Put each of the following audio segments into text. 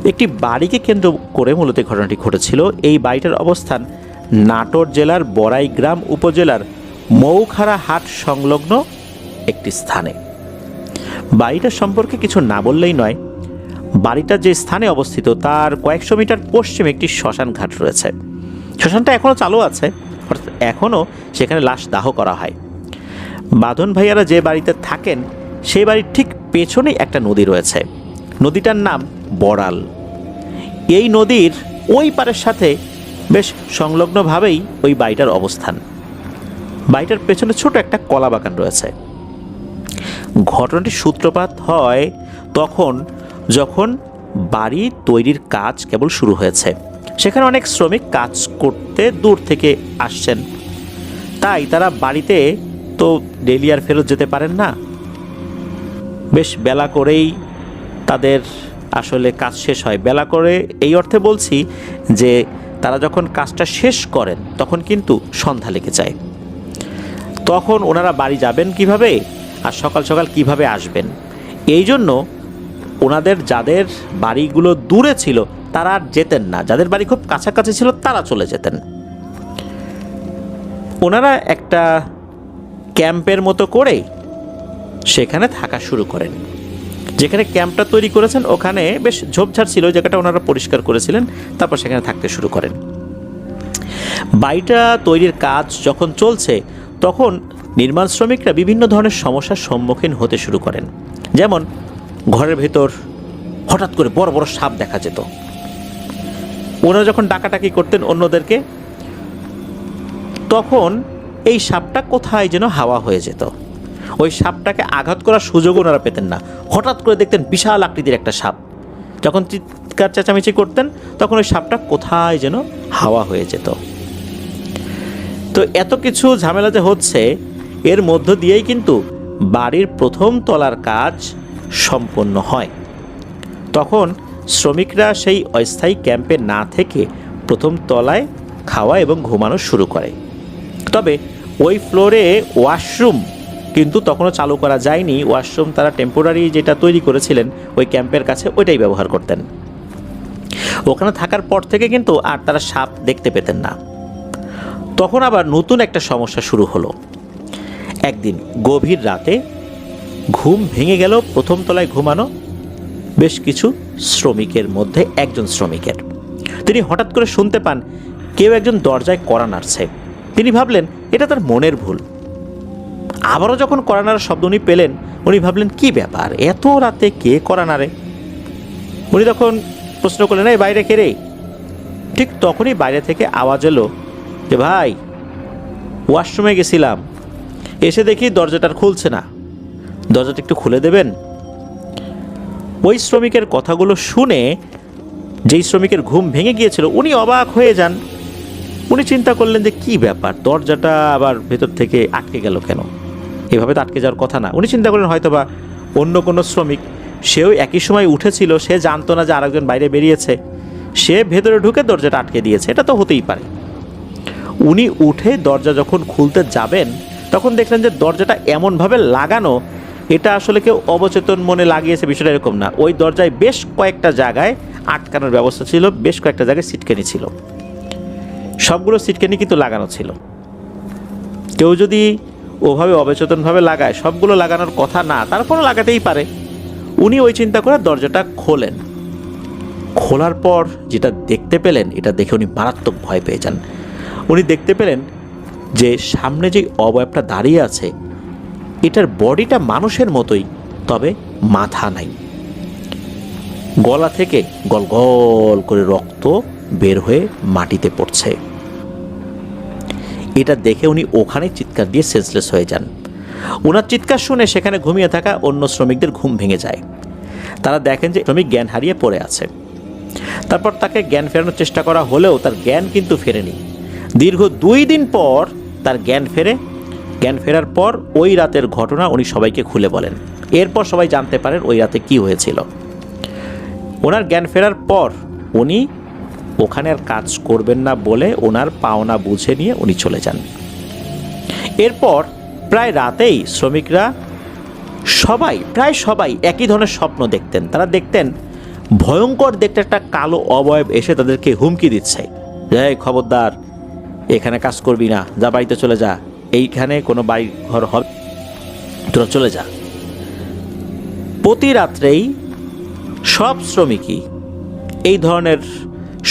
একটি বাড়িকে কেন্দ্র করে মূলত ঘটনাটি ঘটেছিল। এই বাড়িটার অবস্থান নাটোর জেলার বড়াইগ্রাম উপজেলার মৌখারা হাট সংলগ্ন একটি স্থানে। বাড়িটার সম্পর্কে কিছু না বললেই নয়, বাড়িটা যে স্থানে অবস্থিত তার কয়েকশো মিটার পশ্চিমে একটি শ্মশান ঘাট রয়েছে। শ্মশানটা এখনও চালু আছে, অর্থাৎ এখনও সেখানে লাশ দাহ করা হয়। বাঁধন ভাইয়ারা যে বাড়িতে থাকেন সেই বাড়ির ঠিক পেছনেই একটা নদী রয়েছে, নদীটার নাম বড়াল। এই নদীর ওই পারের সাথে বেশ সংলগ্নভাবেই ওই বাড়িটার অবস্থান। বাড়িটার পেছনে ছোট একটা কলা বাগান রয়েছে। ঘটনাটির সূত্রপাত হয় তখন যখন বাড়ি তৈরির কাজ কেবল শুরু হয়েছে। সেখানে অনেক শ্রমিক কাজ করতে দূর থেকে আসছেন, তাই তারা বাড়িতে তো ডেলি আর ফেরত যেতে পারেন না। বেশ বেলা করেই তাদের আসলে কাজ শেষ হয়। বেলা করে এই অর্থে বলছি যে তারা যখন কাজটা শেষ করেন তখন কিন্তু সন্ধ্যা লেগে যায়। তখন ওনারা বাড়ি যাবেন কিভাবে আর সকাল সকাল কিভাবে আসবেন, এই জন্য ওনাদের যাদের বাড়িগুলো দূরে ছিল তারা আর যেতেন না, যাদের বাড়ি খুব কাছাকাছি ছিল তারা চলে যেতেন। ওনারা একটা ক্যাম্পের মতো করে সেখানে থাকা শুরু করেন। যেখানে ক্যাম্পটা তৈরি করেছেন ওখানে বেশ ঝোপঝাড় ছিল, জায়গাটা ওনারা পরিষ্কার করেছিলেন, তারপর সেখানে থাকতে শুরু করেন। বাড়িটা তৈরির কাজ যখন চলছে তখন নির্মাণ শ্রমিকরা বিভিন্ন ধরনের সমস্যার সম্মুখীন হতে শুরু করেন। যেমন ঘরের ভেতর হঠাৎ করে বড় বড় সাপ দেখা যেত। ওনারা যখন ডাকাডাকি করতেন অন্যদেরকে, তখন এই সাপটা কোথায় যেন হাওয়া হয়ে যেত। ওই সাপটাকে আঘাত করার সুযোগ ওনারা পেতেন না। হঠাৎ করে দেখতেন বিশাল আকৃতির একটা সাপ, যখন চিৎকার চেঁচামেচি করতেন তখন ওই সাপটা কোথায় যেন হাওয়া হয়ে যেত। তো এত কিছু ঝামেলা যে হচ্ছে, এর মধ্য দিয়েই কিন্তু বাড়ির প্রথম তলার কাজ সম্পন্ন হয়। তখন শ্রমিকরা সেই অস্থায়ী ক্যাম্পে না থেকে প্রথম তলায় খাওয়া এবং ঘুমানো শুরু করে। তবে ওই ফ্লোরে ওয়াশরুম কিন্তু তখনও চালু করা যায়নি। ওয়াশরুম তারা টেম্পোরারি যেটা তৈরি করেছিলেন ওই ক্যাম্পের কাছে ওইটাই ব্যবহার করতেন। ওখানে থাকার পর থেকে কিন্তু আর তারা সাপ দেখতে পেতেন না। তখন আবার নতুন একটা সমস্যা শুরু হলো। একদিন গভীর রাতে ঘুম ভেঙে গেল প্রথম তলায় ঘুমানো বেশ কিছু শ্রমিকের মধ্যে একজন শ্রমিকের। তিনি হঠাৎ করে শুনতে পান কেউ একজন দরজায় কড়া নাড়ছে। তিনি ভাবলেন এটা তার মনের ভুল। আবারও যখন কড়া নাড়ার শব্দ উনি পেলেন, উনি ভাবলেন কি ব্যাপার, এত রাতে কে কড়া নাড়ে। উনি তখন প্রশ্ন করলেন এই বাইরে কে রে? ঠিক তখনই বাইরে থেকে আওয়াজ এলো যে ভাই, ওয়াশরুমে গেছিলাম, এসে দেখি দরজাটা খুলছে না, দরজাটা একটু খুলে দেবেন। ওই শ্রমিকের কথাগুলো শুনে যেই শ্রমিকের ঘুম ভেঙে গিয়েছিল উনি অবাক হয়ে যান। উনি চিন্তা করলেন যে কি ব্যাপার, দরজাটা আবার ভেতর থেকে আটকে গেল কেন, এভাবে তো আটকে যাওয়ার কথা না। উনি চিন্তা করলেন হয়তোবা অন্য কোনো শ্রমিক, সেও একই সময় উঠেছিল, সে জানতো না যে আরেকজন বাইরে বেরিয়েছে, সে ভেতরে ঢুকে দরজাটা আটকে দিয়েছে, এটা তো হতেই পারে। উনি উঠে দরজা যখন খুলতে যাবেন তখন দেখলেন যে দরজাটা এমনভাবে লাগানো, এটা আসলে কেউ অবচেতন মনে লাগিয়েছে বিষয়টা এরকম না। ওই দরজায় বেশ কয়েকটা জায়গায় আটকানোর ব্যবস্থা ছিল, বেশ কয়েকটা জায়গায় সিটকানি ছিল, সবগুলো সিটকানি কিন্তু লাগানো ছিল। কেউ যদি ওভাবে অবচেতনভাবে লাগায়, সবগুলো লাগানোর কথা না, তারপরও লাগাতেই পারে। উনি ওই চিন্তা করে দরজাটা খোলেন। খোলার পর যেটা দেখতে পেলেন, এটা দেখে উনি মারাত্মক ভয় পেয়ে যান। উনি দেখতে পেলেন যে সামনে যে অবয়বটা দাঁড়িয়ে আছে এটার বডিটা মানুষের মতোই, তবে মাথা নাই। গলা থেকে গল গল করে রক্ত বের হয়ে মাটিতে পড়ছে। এটা দেখে উনি ওখানে চিৎকার দিয়ে সেন্সলেস হয়ে যান। ওনার চিৎকার শুনে সেখানে ঘুমিয়ে থাকা অন্য শ্রমিকদের ঘুম ভেঙে যায়। তারা দেখেন যে শ্রমিক জ্ঞান হারিয়ে পড়ে আছে। তারপর তাকে জ্ঞান ফেরানোর চেষ্টা করা হলেও তার জ্ঞান কিন্তু ফেরেনি। দীর্ঘ 2 দিন পর তার জ্ঞান ফেরে। জ্ঞান ফেরার পর ওই রাতের ঘটনা উনি সবাইকে খুলে বলেন। এরপর সবাই জানতে পারেন ওই রাতে কি হয়েছিল। ওনার জ্ঞান ফেরার পর উনি ওখানে আর কাজ করবেন না বলে ওনার পাওনা বুঝে নিয়ে উনি চলে যান। এরপর প্রায় রাতেই শ্রমিকরা প্রায় সবাই একই ধরনের স্বপ্ন দেখতেন। তারা দেখতেন ভয়ঙ্কর দেখতে একটা কালো অবয়ব এসে তাদেরকে হুমকি দিচ্ছে, এই খবরদার, এখানে কাজ করবি না, যা বাড়িতে চলে যা, এইখানে কোনো বাড়ি ঘর হবে, তোরা চলে যা। প্রতি রাত্রেই সব শ্রমিকই এই ধরনের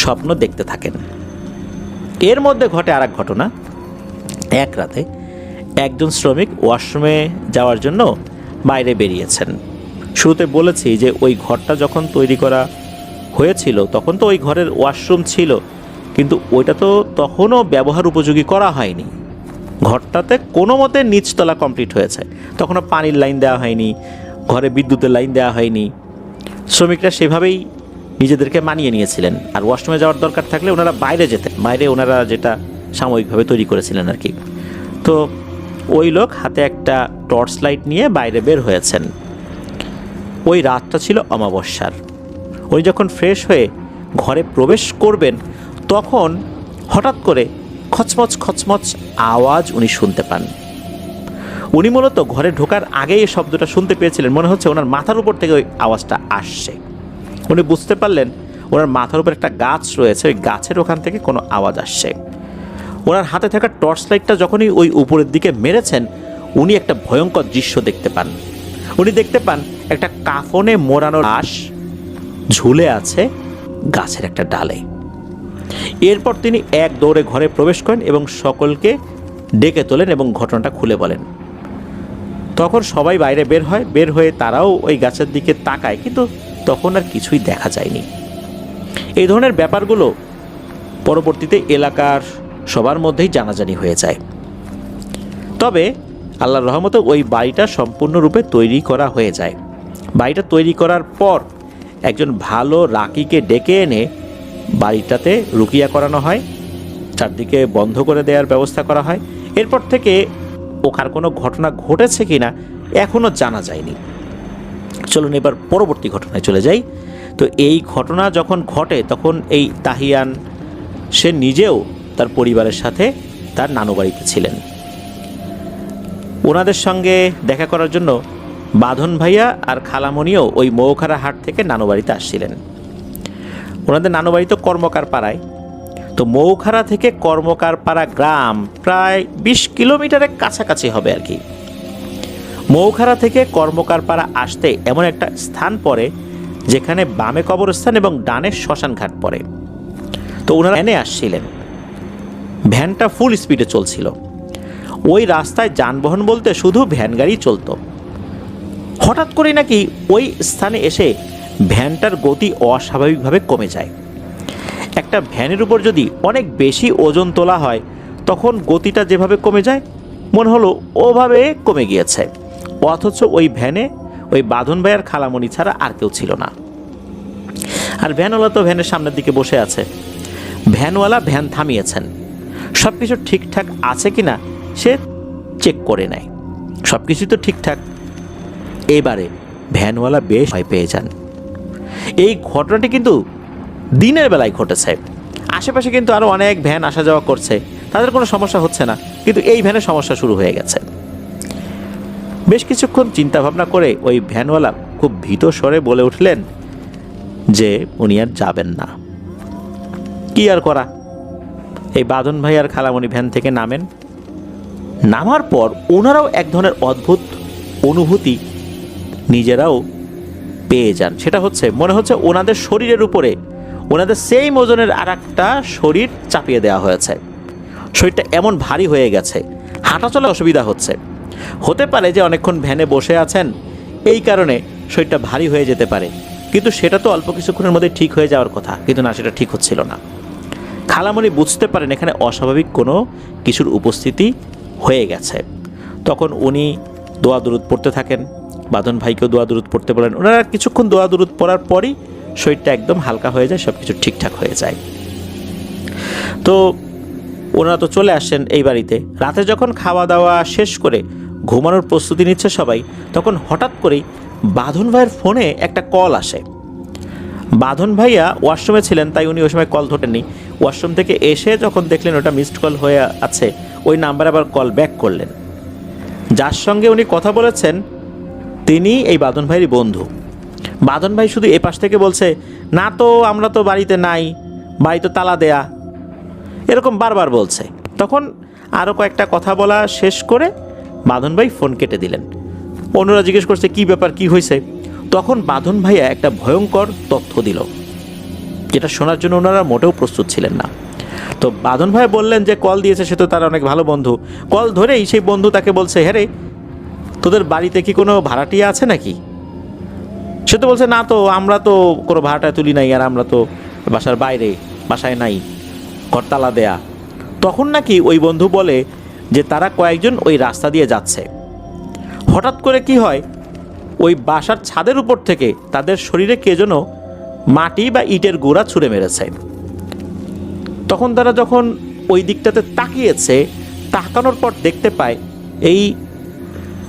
স্বপ্ন দেখতে থাকেন। এর মধ্যে ঘটে আর এক ঘটনা। এক রাতে একজন শ্রমিক ওয়াশরুমে যাওয়ার জন্য বাইরে বেরিয়েছেন। শুরুতে বলেছি যে ওই ঘরটা যখন তৈরি করা হয়েছিল তখন তো ওই ঘরের ওয়াশরুম ছিল, কিন্তু ওইটা তো তখনও ব্যবহার উপযোগী করা হয়নি। ঘরটাতে কোনো মতে নিচতলা কমপ্লিট হয়েছে, তখনও পানির লাইন দেওয়া হয়নি, ঘরে বিদ্যুতের লাইন দেওয়া হয়নি। শ্রমিকরা সেভাবেই নিজেদেরকে মানিয়ে নিয়েছিলেন। আর ওয়াশরুমে যাওয়ার দরকার থাকলে ওনারা বাইরে যেতেন, বাইরে ওনারা যেটা সাময়িকভাবে তৈরি করেছিলেন আর কি। তো ওই লোক হাতে একটা টর্চ লাইট নিয়ে বাইরে বের হয়েছেন। ওই রাতটা ছিল অমাবস্যার। উনি যখন ফ্রেশ হয়ে ঘরে প্রবেশ করবেন তখন হঠাৎ করে খচমচ খচমচ আওয়াজ উনি শুনতে পান। উনি মূলত ঘরে ঢোকার আগেই এই শব্দটা শুনতে পেয়েছিলেন, মনে হচ্ছে ওনার মাথার উপর থেকে ওই আওয়াজটা আসছে। উনি বুঝতে পারলেন ওনার মাথার উপর একটা গাছ রয়েছে, ওই গাছের ওখান থেকে কোনো আওয়াজ আসছে। ওনার হাতে থাকা টর্চ লাইটটা যখনই ওই উপরের দিকে মেরেছেন উনি একটা ভয়ঙ্কর দৃশ্য দেখতে পান। উনি দেখতে পান একটা কাফনে মোড়ানো লাশ ঝুলে আছে গাছের একটা ডালে। এরপর তিনি এক দৌড়ে ঘরে প্রবেশ করেন এবং সকলকে ডেকে তোলেন এবং ঘটনাটা খুলে বলেন। তখন সবাই বাইরে বের হয়ে তারাও ওই গাছের দিকে তাকায়, কিন্তু তখন আর কিছুই দেখা যায়নি। এই ধরনের ব্যাপারগুলো পরবর্তীতে এলাকার সবার মধ্যেই জানাজানি হয়ে যায়। তবে আল্লাহর রহমতে ওই বাড়িটা সম্পূর্ণরূপে তৈরি করা হয়ে যায়। বাড়িটা তৈরি করার পর একজন ভালো রাকিকে ডেকে এনে বাড়িটাতে রুকিয়া করানো হয়, চারদিকে বন্ধ করে দেওয়ার ব্যবস্থা করা হয়। এরপর থেকে ওখানে কোনো ঘটনা ঘটেছে কিনা এখনও জানা যায়নি। চলুন এবার পরবর্তী ঘটনায় চলে যাই। তো এই ঘটনা যখন ঘটে তখন এই তাহিয়ান সে নিজেও তার পরিবারের সাথে তার নানু বাড়িতে ছিলেন। ওনাদের সঙ্গে দেখা করার জন্য বাঁধন ভাইয়া আর খালামণিও ওই মৌখারা হাট থেকে নানু বাড়িতে আসছিলেন। ওনাদের নানু বাড়ি তো কর্মকার পাড়ায়। তো মৌখারা থেকে কর্মকার পাড়া গ্রাম প্রায় 20 কিলোমিটারের কাছাকাছি হবে আর কি। মৌখারা থেকে কর্মকার পাড়া আসতে এমন একটা স্থান পড়ে যেখানে বামে কবরস্থান এবং ডানে শ্মশান ঘাট পড়ে। তো ওনারা ভ্যানে আসছিলেন, ভ্যানটা ফুল স্পিডে চলছিল। ওই রাস্তায় যানবাহন বলতে শুধু ভ্যান গাড়ি চলতো। হঠাৎ করে নাকি ওই স্থানে এসে ভ্যানটার গতি অস্বাভাবিকভাবে কমে যায়। একটা ভ্যানের উপর যদি অনেক বেশি ওজন তোলা হয় তখন গতিটা যেভাবে কমে যায় মনে হলো ওভাবে কমে গিয়েছে। অথচ ওই ভ্যানে ওই বাঁধন ভাইয়ার খালামণি ছাড়া আর কেউ ছিল না। আর ভ্যানওয়ালা তো ভ্যানের সামনের দিকে বসে আছে। ভ্যানওয়ালা ভ্যান থামিয়েছেন, সব কিছু ঠিকঠাক আছে কিনা সে চেক করে নেয়। সব কিছুই তো ঠিকঠাক। এবারে ভ্যানওয়ালা বেশ ভয় পেয়ে যান। এই ঘটনাটি কিন্তু দিনের বেলায় ঘটেছে। আশেপাশে কিন্তু আরও অনেক ভ্যান আসা যাওয়া করছে, তাদের কোনো সমস্যা হচ্ছে না, কিন্তু এই ভ্যানের সমস্যা শুরু হয়ে গেছে। বেশ কিছুক্ষণ চিন্তা ভাবনা করে ওই ভ্যানওয়ালা খুব ভীত স্বরে বলে উঠলেন যে উনি আর যাবেন না। কি আর করা, এই বাঁধন ভাই আর খালামণি ভ্যান থেকে নামেন। নামার পর ওনারাও এক ধরনের অদ্ভুত অনুভূতি নিজেরাও পেয়ে যান। সেটা হচ্ছে মনে হচ্ছে ওনাদের শরীরের উপরে ওনাদের সেই ওজনের আর একটা শরীর চাপিয়ে দেওয়া হয়েছে। শরীরটা এমন ভারী হয়ে গেছে, হাঁটা চলা অসুবিধা হচ্ছে। হতে পারে যে অনেকক্ষণ ভ্যানে বসে আছেন এই কারণে শরীরটা ভারী হয়ে যেতে পারে, কিন্তু সেটা তো অল্প কিছুক্ষণের মধ্যে ঠিক হয়ে যাওয়ার কথা, কিন্তু না, সেটা ঠিক হচ্ছিল না। খালামণি বুঝতে পারেন এখানে অস্বাভাবিক কোনো কিছুর উপস্থিতি হয়ে গেছে। তখন উনি দোয়া দুরুদ পড়তে থাকেন, বাঁধন ভাইকেও দোয়া দুরুদ পড়তে বলেন। ওনারা কিছুক্ষণ দোয়া দুরুদ পড়ার পরই শরীরটা একদম হালকা হয়ে যায়, সব কিছু ঠিকঠাক হয়ে যায়। তো ওনারা তো চলে আসেন এই বাড়িতে। রাতে যখন খাওয়া দাওয়া শেষ করে ঘুমানোর প্রস্তুতি নিচ্ছে সবাই, তখন হঠাৎ করেই বাঁধন ভাইয়ের ফোনে একটা কল আসে। বাঁধন ভাইয়া ওয়াশরুমে ছিলেন, তাই উনি ওই সময় কল ধরেননি। ওয়াশরুম থেকে এসে যখন দেখলেন ওটা মিসড কল হয়ে আছে, ওই নাম্বারে আবার কল ব্যাক করলেন। যার সঙ্গে উনি কথা বলেছেন তিনি এই বাঁধন ভাইয়েরই বন্ধু। বাঁধন ভাই শুধু এপাশ থেকে বলছে, না তো আমরা তো বাড়িতে নাই, বাড়ি তো তালা দেয়া, এরকম বারবার বলছে। তখন আরও কয়েকটা কথা বলা শেষ করে বাঁধন ভাই ফোন কেটে দিলেন। অন্যরা জিজ্ঞেস করছে কী ব্যাপার, কী হয়েছে। তখন বাঁধন ভাইয়া একটা ভয়ঙ্কর তথ্য দিল, যেটা শোনার জন্য ওনারা মোটেও প্রস্তুত ছিলেন না। তো বাঁধন ভাই বললেন যে কল দিয়েছে সে তো তার অনেক ভালো বন্ধু। কল ধরেই সেই বন্ধু তাকে বলছে, হ্যাঁ রে, তোদের বাড়িতে কি কোনো ভাড়াটিয়া আছে নাকি? সে তো বলছে, না তো আমরা তো কোনো ভাড়াটা তুলি নাই, আর আমরা তো বাসার বাইরে, বাসায় নাই, ঘর তালা দেয়া। তখন নাকি ওই বন্ধু বলে যে তারা কয়েকজন ওই রাস্তা দিয়ে যাচ্ছে। হঠাৎ করে কি হয়, ওই বাসার ছাদের উপর থেকে তাদের শরীরে কে যেন মাটি বা ইটের গোড়া ছুঁড়ে মেরেছে। তখন তারা যখন ওই দিকটাতে তাকিয়েছে, তাকানোর পর দেখতে পায় এই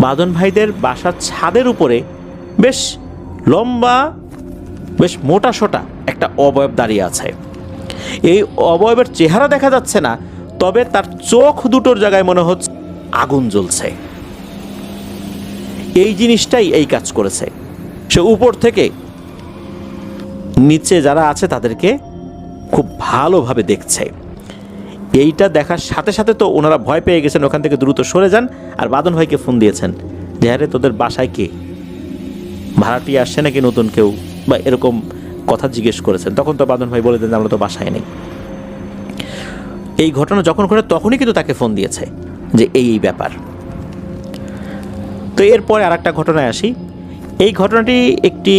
বাঁধন ভাইদের বাসার ছাদের উপরে বেশ লম্বা, বেশ মোটা সোটা একটা অবয়ব দাঁড়িয়ে আছে। এই অবয়বের চেহারা দেখা যাচ্ছে না, তবে তার চোখ দুটোর জায়গায় মনে হচ্ছে আগুন জ্বলছে। এই জিনিসটাই এই কাজ করেছে। সে উপর থেকে নিচে যারা আছে তাদেরকে খুব ভালোভাবে দেখছে। এইটা দেখার সাথে সাথে তো ওনারা ভয় পেয়ে গেছেন, ওখান থেকে দ্রুত সরে যান। আর বাঁধন ভাইকে ফোন দিয়েছেন যে আরে তোদের বাসায় কে, ভাড়াটিয়া আসছে নাকি নতুন কেউ, বা এরকম কথা জিজ্ঞেস করেছেন। তখন তো বাঁধন ভাই বলে দেন আমরা তো বাসায় নেই। এই ঘটনা যখন ঘটে তখনই কিন্তু তাকে ফোন দিয়েছে যে এই ব্যাপার। তো এরপরে আর একটা ঘটনায় আসি। এই ঘটনাটি একটি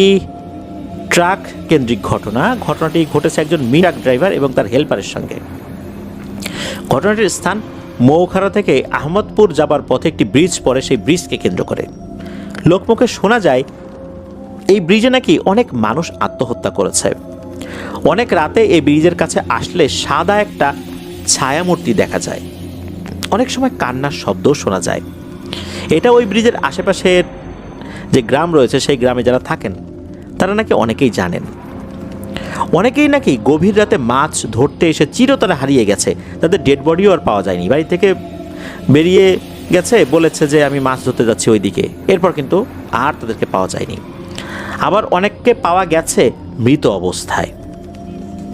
ট্রাক কেন্দ্রিক ঘটনা। ঘটনাটি ঘটেছে একজন ট্রাক ড্রাইভার এবং তার হেল্পারের সঙ্গে। ঘটনাটির স্থান মৌখারা থেকে আহমদপুর যাবার পথে একটি ব্রিজ পড়ে, সেই ব্রিজকে কেন্দ্র করে। লোকমুখে শোনা যায় এই ব্রিজে নাকি অনেক মানুষ আত্মহত্যা করেছে। অনেক রাতে এই ব্রিজের কাছে আসলে সাদা একটা ছায়ামূর্তি দেখা যায়। অনেক সময় কান্নার শব্দও শোনা যায়। এটা ওই ব্রিজের আশেপাশের যে গ্রাম রয়েছে সেই গ্রামে যারা থাকেন তারা নাকি অনেকেই জানেন। অনেকেই নাকি গভীর রাতে মাছ ধরতে এসে চিরতরে হারিয়ে গেছে, তাদের ডেড বডিও আর পাওয়া যায়নি। বাড়ি থেকে বেরিয়ে গেছে, বলেছে যে আমি মাছ ধরতে যাচ্ছি ওই দিকে, এরপর কিন্তু আর তাদেরকে পাওয়া যায়নি। আবার অনেককে পাওয়া গেছে মৃত অবস্থায়।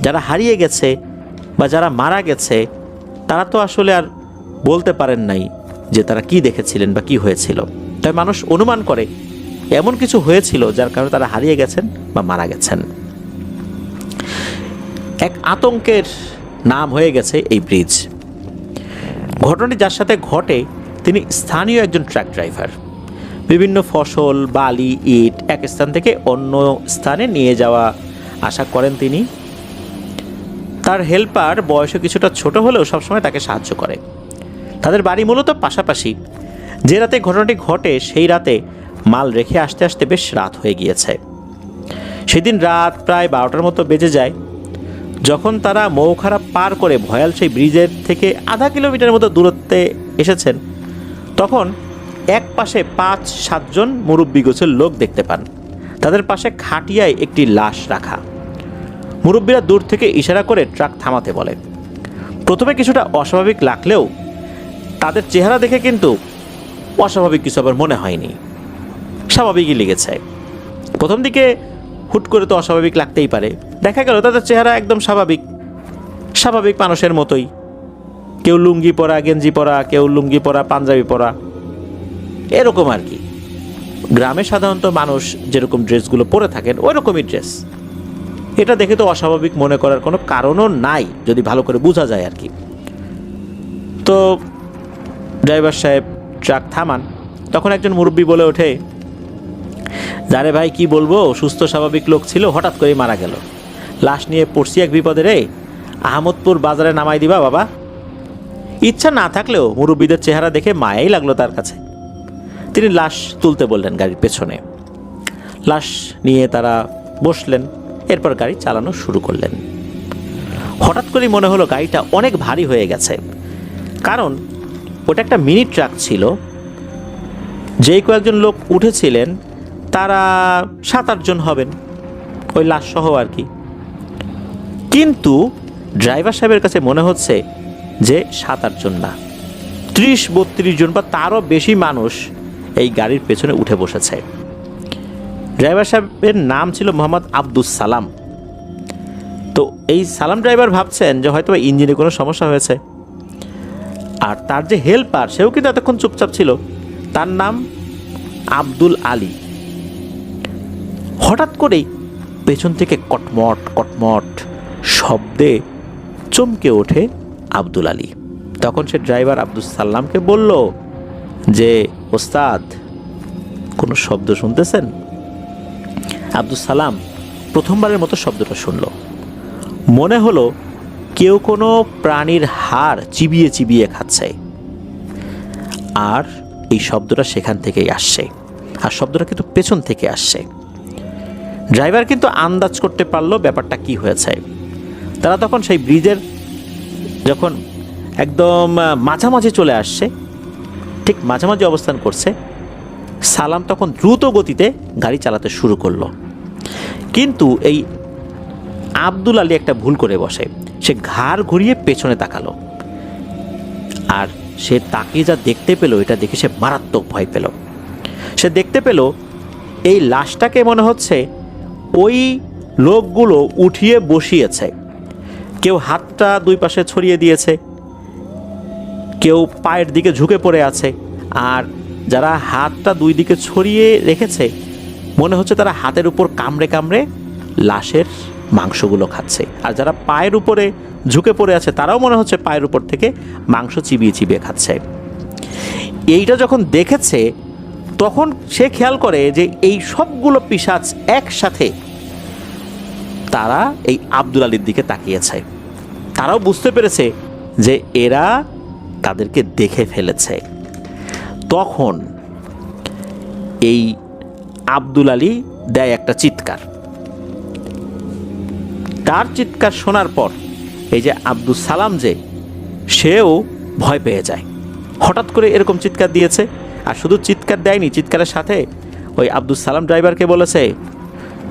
যারা হারিয়ে গেছে বা যারা মারা গেছে তারা তো আসলে আর বলতে পারেন নাই যে তারা কি দেখেছিলেন বা কি হয়েছিল। তাই মানুষ অনুমান করে এমন কিছু হয়েছিল যার কারণে তারা হারিয়ে গেছেন বা মারা গেছেন। এক আতঙ্কের নাম হয়ে গেছে এই ব্রিজ। ঘটনাটি যার সাথে ঘটে তিনি স্থানীয় একজন ট্রাক ড্রাইভার। বিভিন্ন ফসল, বালি, ইট এক স্থান থেকে অন্য স্থানে নিয়ে যাওয়া আশা করেন তিনি। তার হেল্পার বয়সে কিছুটা ছোট হলেও সবসময় তাকে সাহায্য করে। তাদের বাড়ি মূলত পাশাপাশি। যে রাতে ঘটনাটি ঘটে সেই রাতে মাল রেখে আসতে আসতে বেশ রাত হয়ে গিয়েছে। সেদিন রাত প্রায় 12টার মতো বেজে যায়। যখন তারা মৌখারা পার করে ভয়াল সেই ব্রিজের থেকে আধা কিলোমিটারের মতো দূরত্বে এসেছেন, তখন এক পাশে 5-7 জন মুরব্বি গোছের লোক দেখতে পান। তাদের পাশে খাটিয়ায় একটি লাশ রাখা। মুরব্বীরা দূর থেকে ইশারা করে ট্রাক থামাতে বলে। প্রথমে কিছুটা অস্বাভাবিক লাগলেও তাদের চেহারা দেখে কিন্তু অস্বাভাবিক কিছু আবার মনে হয়নি, স্বাভাবিকই লেগেছে। প্রথম দিকে হুট করে তো অস্বাভাবিক লাগতেই পারে, দেখা গেল তাদের চেহারা একদম স্বাভাবিক মানুষের মতোই। কেউ লুঙ্গি পরা, গেঞ্জি পরা, কেউ লুঙ্গি পরা, পাঞ্জাবি পরা, এরকম আর কি। গ্রামে সাধারণত মানুষ যেরকম ড্রেসগুলো পরে থাকেন ওই রকমই ড্রেস। এটা দেখে তো অস্বাভাবিক মনে করার কোনো কারণও নাই যদি ভালো করে বোঝা যায় আর কি। তো ড্রাইভার সাহেব ট্রাক থামান। তখন একজন মুরব্বী বলে ওঠে, যারে ভাই কি বলবো, সুস্থ স্বাভাবিক লোক ছিল, হঠাৎ করেই মারা গেল। লাশ নিয়ে পড়ছি এক বিপদে রে, আহমদপুর বাজারে নামাই দিবা বাবা। ইচ্ছা না থাকলেও মুরব্বীদের চেহারা দেখে মায়াই লাগলো তার কাছে। তিনি লাশ তুলতে বললেন গাড়ির পেছনে। লাশ নিয়ে তারা বসলেন, এরপর গাড়ি চালানো শুরু করলেন। হঠাৎ করেই মনে হলো গাড়িটা অনেক ভারী হয়ে গেছে, কারণ ওটা একটা মিনি ট্রাক ছিল। যেই কয়েকজন লোক উঠেছিলেন তারা 7-8 জন হবেন, ওই লাশ সহ আর কি। কিন্তু ড্রাইভার সাহেবের কাছে মনে হচ্ছে যে 7-8 জন না, 30-32 জন বা তারও বেশি মানুষ এই গাড়ির পেছনে উঠে বসেছে। ড্রাইভার সাহেবের নাম ছিল মোহাম্মদ আব্দুস সালাম। তো এই সালাম ড্রাইভার ভাবছেন যে হয়তো ইঞ্জিনে কোনো সমস্যা হয়েছে। আর তার যে হেল্পার সেও কিন্তু এতক্ষণ চুপচাপ ছিল, তার নাম আব্দুল আলী। হঠাৎ করেই পেছন থেকে কটমট কটমট শব্দে চমকে ওঠে আব্দুল আলী। তখন সে ড্রাইভার আব্দুল সাল্লামকে বলল যে ওস্তাদ, কোনো শব্দ শুনতেছেন? আব্দুল সালাম প্রথমবারের মতো শব্দটা শুনল। মনে হলো কেউ কোনো প্রাণীর হাড় চিবিয়ে চিবিয়ে খাচ্ছে, আর এই শব্দটা সেখান থেকেই আসছে, আর শব্দটা কিন্তু পেছন থেকে আসছে। ড্রাইভার কিন্তু আন্দাজ করতে পারলো ব্যাপারটা কি হয়েছে। তারা তখন সেই ব্রিজের যখন একদম মাঝামাঝি চলে আসছে, ঠিক মাঝামাঝি অবস্থান করছে, সালাম তখন দ্রুত গতিতে গাড়ি চালাতে শুরু করলো। কিন্তু এই আব্দুল আলী একটা ভুল করে বসে, সে ঘাড় ঘুরিয়ে পেছনে তাকালো। আর সে তাকিয়ে যা দেখতে পেল, এটা দেখে সে মারাত্মক ভয় পেল। সে দেখতে পেল এই লাশটাকে মনে হচ্ছে ওই লোকগুলো উঠিয়ে বসিয়েছে। কেউ হাতটা দুই পাশে ছড়িয়ে দিয়েছে, কেউ পায়ের দিকে ঝুঁকে পড়ে আছে, আর যারা হাতটা দুই দিকে ছড়িয়ে রেখেছে মনে হচ্ছে তারা হাতের উপর কামড়ে কামড়ে লাশের মাংসগুলো খাচ্ছে। আর যারা পায়ের উপরে ঝুঁকে পড়ে আছে তারাও মনে হচ্ছে পায়ের উপর থেকে মাংস চিবিয়ে চিবিয়ে খাচ্ছে। এইটা যখন দেখেছে তখন সে খেয়াল করে যে এই সবগুলো পিশাচ একসাথে তারা এই আব্দুল আলীর দিকে তাকিয়েছে। তারাও বুঝতে পেরেছে যে এরা তাদেরকে দেখে ফেলেছে। তখন এই আব্দুল আলী দেয় একটা চিৎকার। তার চিৎকার শোনার পর এই যে আব্দুল সালাম যে সেও ভয় পেয়ে যায়। হঠাৎ করে এরকম চিৎকার দিয়েছে, আর শুধু চিৎকার দেয়নি, চিৎকারের সাথে ওই আব্দুল সালাম ড্রাইভারকে বলেছে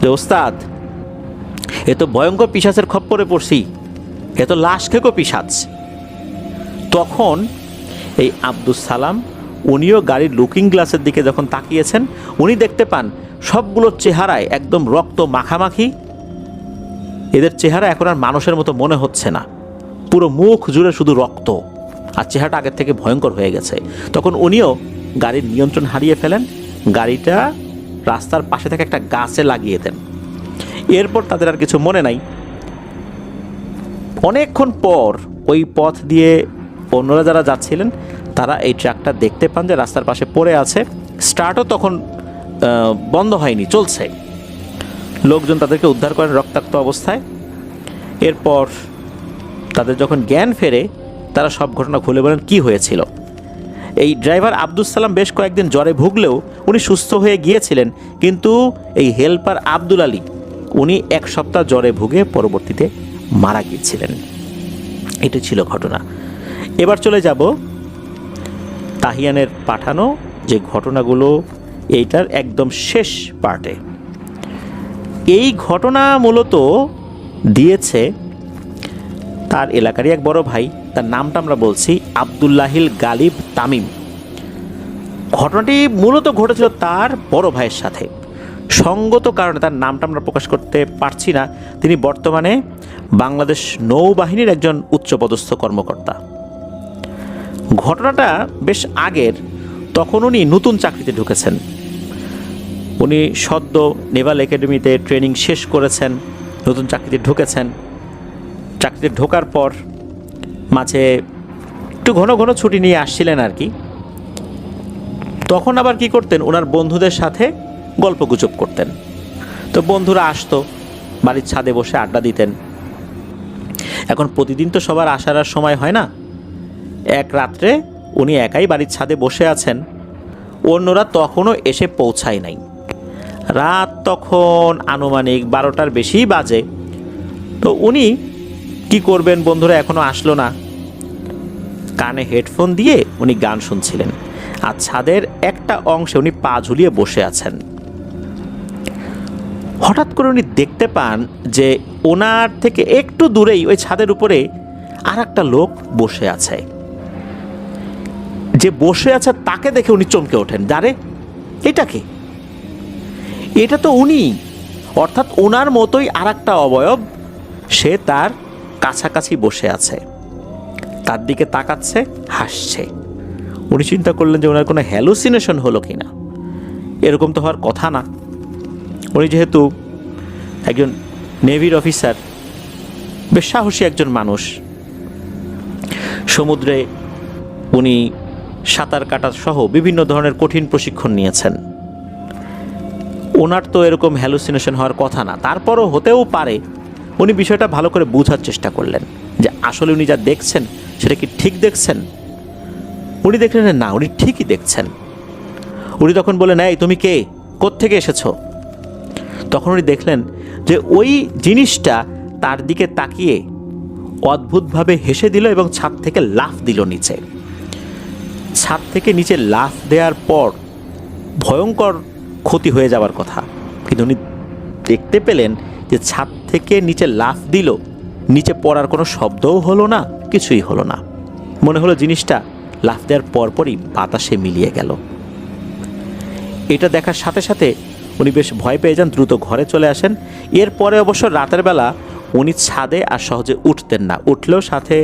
যে ওস্তাদ, এ তো ভয়ঙ্কর পিশাচের খপ্পরে পড়ছি, এ তো লাশ খেকো পিশাচ। তখন এই আব্দুল সালাম উনিও গাড়ির লুকিং গ্লাসের দিকে যখন তাকিয়েছেন, উনি দেখতে পান সবগুলোর চেহারায় একদম রক্ত মাখামাখি। এদের চেহারা এখন আর মানুষের মতো মনে হচ্ছে না, পুরো মুখ জুড়ে শুধু রক্ত, আর চেহারাটা আগের থেকে ভয়ঙ্কর হয়ে গেছে। তখন উনিও গাড়ির নিয়ন্ত্রণ হারিয়ে ফেলেন, গাড়িটা রাস্তার পাশে থেকে একটা গাছে লাগিয়ে দেন। এরপর তাদের আর কিছু মনে নাই। অনেকক্ষণ পর ওই পথ দিয়ে অন্যরা যারা যাচ্ছিলেন তারা এই ট্রাকটা দেখতে পান যে রাস্তার পাশে পড়ে আছে, স্টার্টও তখন বন্ধ হয়নি, চলছে। লোকজন তাদেরকে উদ্ধার করেন রক্তাক্ত অবস্থায়। এরপর তাদের যখন জ্ঞান ফেরে তারা সব ঘটনা খুলে বলেন কি হয়েছিল। এই ড্রাইভার আব্দুল সালাম বেশ কয়েকদিন জ্বরে ভুগলেও উনি সুস্থ হয়ে গিয়েছিলেন, কিন্তু এই হেল্পার আব্দুল আলী উনি এক সপ্তাহ জ্বরে ভুগে পরবর্তীতে মারা গিয়েছিলেন। এটি ছিল ঘটনা। এবার চলে যাব তাহিয়ানের পাঠানো যে ঘটনাগুলো, এইটার একদম শেষ পার্টে। এই ঘটনা মূলত দিয়েছে তার এলাকারই এক বড় ভাই, তার নামটা আমরা বলছি আব্দুল্লাহিল গালিব তামিম। ঘটনাটি মূলত ঘটেছিল তার বড় ভাইয়ের সাথে। সঙ্গত কারণে তার নামটা আমরা প্রকাশ করতে পারছি না। তিনি বর্তমানে বাংলাদেশ নৌবাহিনীর একজন উচ্চপদস্থ কর্মকর্তা। ঘটনাটা বেশ আগের, তখন উনি নতুন চাকরিতে ঢুকেছেন। উনি সদ্য নেভাল একাডেমিতে ট্রেনিং শেষ করেছেন, নতুন চাকরিতে ঢুকেছেন। চাকরিতে ঢোকার পর মাঝে একটু ঘন ঘন ছুটি নিয়ে আসছিলেন আর কি। তখন আবার কি করতেন, ওনার বন্ধুদের সাথে গল্পগুজব করতেন। তো বন্ধুরা আসতো, বাড়ির ছাদে বসে আড্ডা দিতেন। এখন প্রতিদিন তো সবার আসার আর সময় হয় না। এক রাত্রে উনি একাই বাড়ির ছাদে বসে আছেন, অন্যরা তখনও এসে পৌঁছায় নাই। রাত তখন আনুমানিক 12টার বেশিই বাজে। তো উনি কি করবেন, বন্ধুরা এখনও আসলো না, কানে হেডফোন দিয়ে উনি গান শুনছিলেন, আর ছাদের একটা অংশে উনি পা ঝুলিয়ে বসে আছেন। হঠাৎ করে উনি দেখতে পান যে ওনার থেকে একটু দূরেই ওই ছাদের উপরে আর একটা লোক বসে আছে। যে বসে আছে তাকে দেখে উনি চমকে ওঠেন, যারে এটা কি? এটা তো উনি, অর্থাৎ ওনার মতোই আর একটা অবয়ব, সে তার কাছাকাছি বসে আছে, তার দিকে তাকাচ্ছে, হাসছে। উনি চিন্তা করলেন যে ওনার কোনো হ্যালুসিনেশন হলো কিনা, এরকম তো হওয়ার কথা না। উনি যেহেতু একজন নেভির অফিসার, বেশ সাহসী একজন মানুষ, সমুদ্রে উনি সাঁতার কাটা সহ বিভিন্ন ধরনের কঠিন প্রশিক্ষণ নিয়েছেন, ওনার তো এরকম হ্যালুসিনেশন হওয়ার কথা না। তারপরও হতেও পারে। উনি বিষয়টা ভালো করে বোঝার চেষ্টা করলেন যে আসলে উনি যা দেখছেন সেটা কি ঠিক দেখছেন। উনি দেখলেন না, উনি ঠিকই দেখছেন। উনি তখন বললেন, এই তুমি কে, কোত্থেকে এসেছো? তখন উনি দেখলেন যে ওই জিনিসটা তার দিকে তাকিয়ে অদ্ভুতভাবে হেসে দিল এবং ছাদ থেকে লাফ দিল নিচে। ছাদ থেকে নিচে লাফ দেওয়ার পর ভয়ঙ্কর ক্ষতি হয়ে যাওয়ার কথা, কিন্তু উনি দেখতে পেলেন যে ছাদ থেকে নিচে লাফ দিল, নিচে পড়ার কোনো শব্দও হলো না, কিছুই হলো না। মনে হলো জিনিসটা লাফ দেওয়ার পরপরই বাতাসে মিলিয়ে গেল। এটা দেখার সাথে সাথে উনি বেশ ভয় পেয়ে যান, দ্রুত ঘরে চলে আসেন। এরপরে অবশ্য রাতের বেলা উনি ছাদে আর সহজে উঠতেন না, উঠলেও সাথে